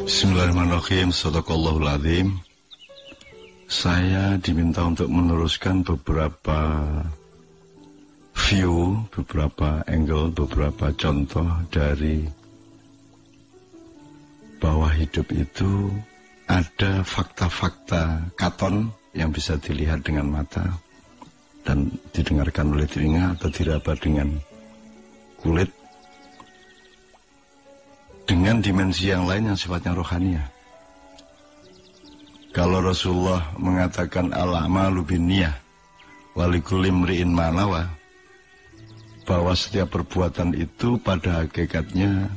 Bismillahirrahmanirrahim. Shadaqallahul azim. Saya diminta untuk meneruskan beberapa view, beberapa angle, beberapa contoh dari bahwa hidup itu ada fakta-fakta katon yang bisa dilihat dengan mata dan didengarkan oleh telinga atau diraba dengan kulit, dengan dimensi yang lain yang sifatnya rohaniah. Kalau Rasulullah mengatakan al-a'malu binniyah wa likulli imri'in ma nawa, bahwa setiap perbuatan itu pada hakikatnya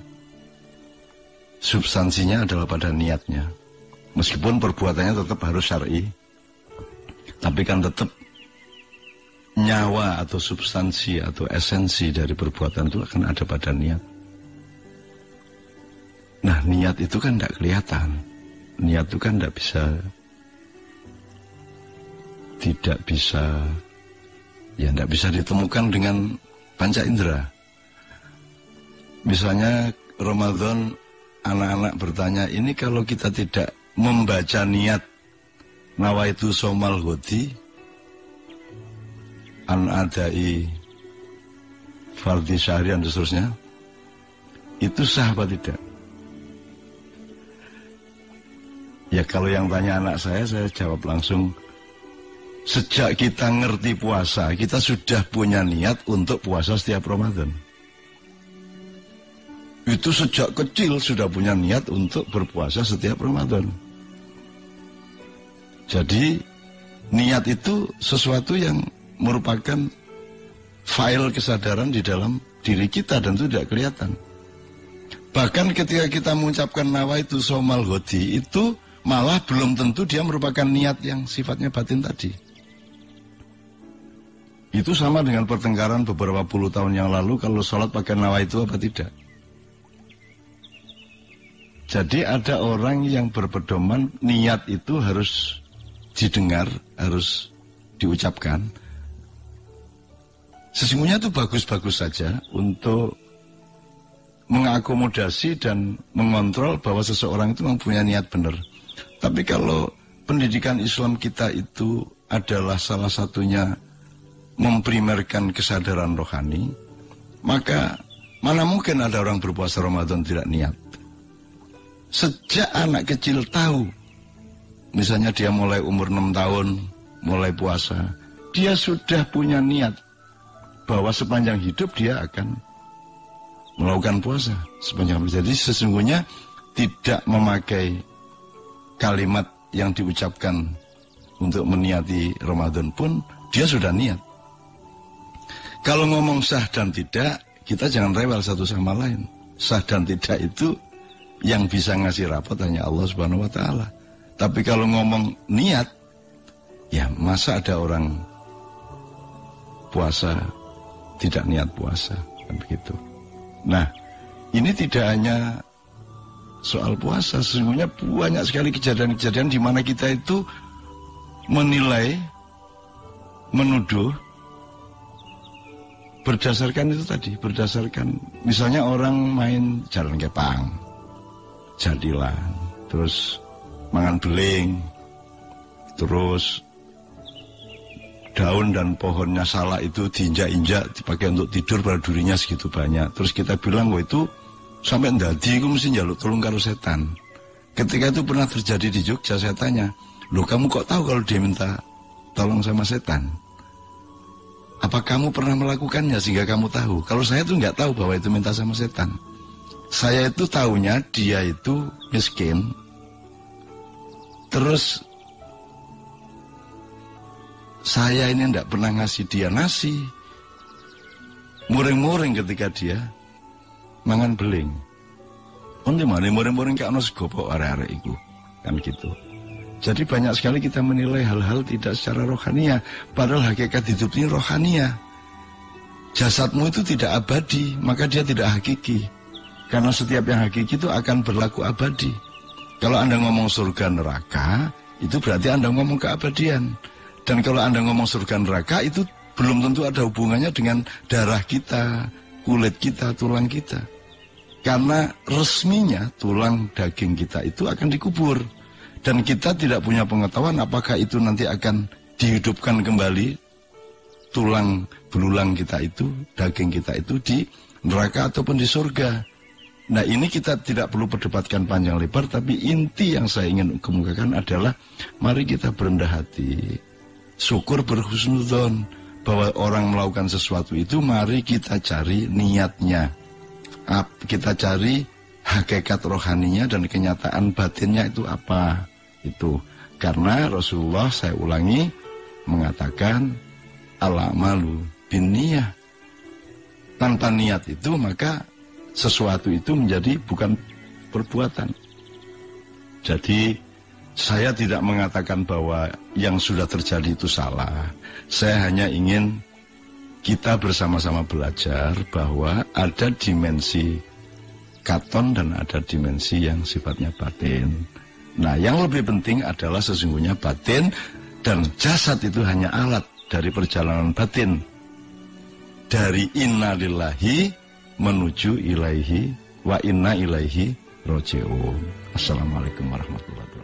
substansinya adalah pada niatnya. Meskipun perbuatannya tetap harus syar'i, tapi kan tetap nyawa atau substansi atau esensi dari perbuatan itu akan ada pada niat. Nah, niat itu kan tidak kelihatan. Niat itu kan tidak bisa ditemukan dengan panca indera. Misalnya Ramadan, anak-anak bertanya, ini kalau kita tidak membaca niat nawaitu somal ghodi an adai fardhi syahrian dan seterusnya, itu sah apa tidak? Ya kalau yang tanya anak saya jawab langsung, sejak kita ngerti puasa, kita sudah punya niat untuk puasa setiap Ramadan. Itu sejak kecil sudah punya niat untuk berpuasa setiap Ramadan. Jadi niat itu sesuatu yang merupakan file kesadaran di dalam diri kita dan itu tidak kelihatan. Bahkan ketika kita mengucapkan nawaitu somal ghodi, itu malah belum tentu dia merupakan niat yang sifatnya batin tadi. Itu sama dengan pertengkaran beberapa puluh tahun yang lalu, kalau sholat pakai nawaitu apa tidak. Jadi ada orang yang berpedoman niat itu harus didengar, harus diucapkan. Sesungguhnya itu bagus-bagus saja untuk mengakomodasi dan mengontrol bahwa seseorang itu mempunyai niat benar. Tapi kalau pendidikan Islam kita itu adalah salah satunya memprimerkan kesadaran rohani, maka mana mungkin ada orang berpuasa Ramadan tidak niat. Sejak anak kecil tahu, misalnya dia mulai umur 6 tahun, mulai puasa, dia sudah punya niat bahwa sepanjang hidup dia akan melakukan puasa sepanjang hidup. Jadi sesungguhnya tidak memakai kalimat yang diucapkan untuk meniati Ramadan pun dia sudah niat. Kalau ngomong sah dan tidak, kita jangan rewel satu sama lain. Sah dan tidak itu yang bisa ngasih rapot hanya Allah Subhanahu wa Ta'ala. Tapi kalau ngomong niat, ya masa ada orang puasa tidak niat puasa, kan begitu. Nah, ini tidak hanya soal puasa, sesungguhnya banyak sekali kejadian-kejadian di mana kita itu menilai, menuduh berdasarkan itu tadi, berdasarkan misalnya orang main jalan kepang, jadilan, terus mangan beling, terus daun dan pohonnya salah itu diinjak-injak dipakai untuk tidur, pada durinya segitu banyak. Terus kita bilang, wah itu sampai ndadi aku mesti njaluk tolong karo setan. Ketika itu pernah terjadi di Jogja, saya tanya, loh kamu kok tahu kalau dia minta tolong sama setan? Apa kamu pernah melakukannya sehingga kamu tahu? Kalau saya tuh nggak tahu bahwa itu minta sama setan. Saya itu tahunya dia itu miskin. Terus saya ini nggak pernah ngasih dia nasi. Muring-muring ketika dia mangan beling. Onde mana muring-muring kayak ono sego pok arek-arek iku. Kan gitu. Jadi banyak sekali kita menilai hal-hal tidak secara rohaniah, padahal hakikat hidup ini rohaniah. Jasadmu itu tidak abadi, maka dia tidak hakiki. Karena setiap yang hakiki itu akan berlaku abadi. Kalau Anda ngomong surga neraka, itu berarti Anda ngomong keabadian. Dan kalau Anda ngomong surga neraka, itu belum tentu ada hubungannya dengan darah kita, kulit kita, tulang kita. Karena resminya tulang daging kita itu akan dikubur. Dan kita tidak punya pengetahuan apakah itu nanti akan dihidupkan kembali tulang belulang kita itu, daging kita itu di neraka ataupun di surga. Nah, ini kita tidak perlu perdebatkan panjang lebar, tapi inti yang saya ingin kemukakan adalah mari kita berendah hati, syukur, berhusnudzon bahwa orang melakukan sesuatu itu, mari kita cari niatnya, kita cari hakikat rohaninya dan kenyataan batinnya itu apa. Itu karena Rasulullah, saya ulangi, mengatakan al-amalu binniyah. Tanpa niat itu maka sesuatu itu menjadi bukan perbuatan. Jadi saya tidak mengatakan bahwa yang sudah terjadi itu salah. Saya hanya ingin kita bersama-sama belajar bahwa ada dimensi katon dan ada dimensi yang sifatnya batin. Nah, yang lebih penting adalah sesungguhnya batin, dan jasad itu hanya alat dari perjalanan batin. Dari inna lillahi menuju ilaihi wa inna ilaihi roji'un. Assalamualaikum warahmatullahi wabarakatuh.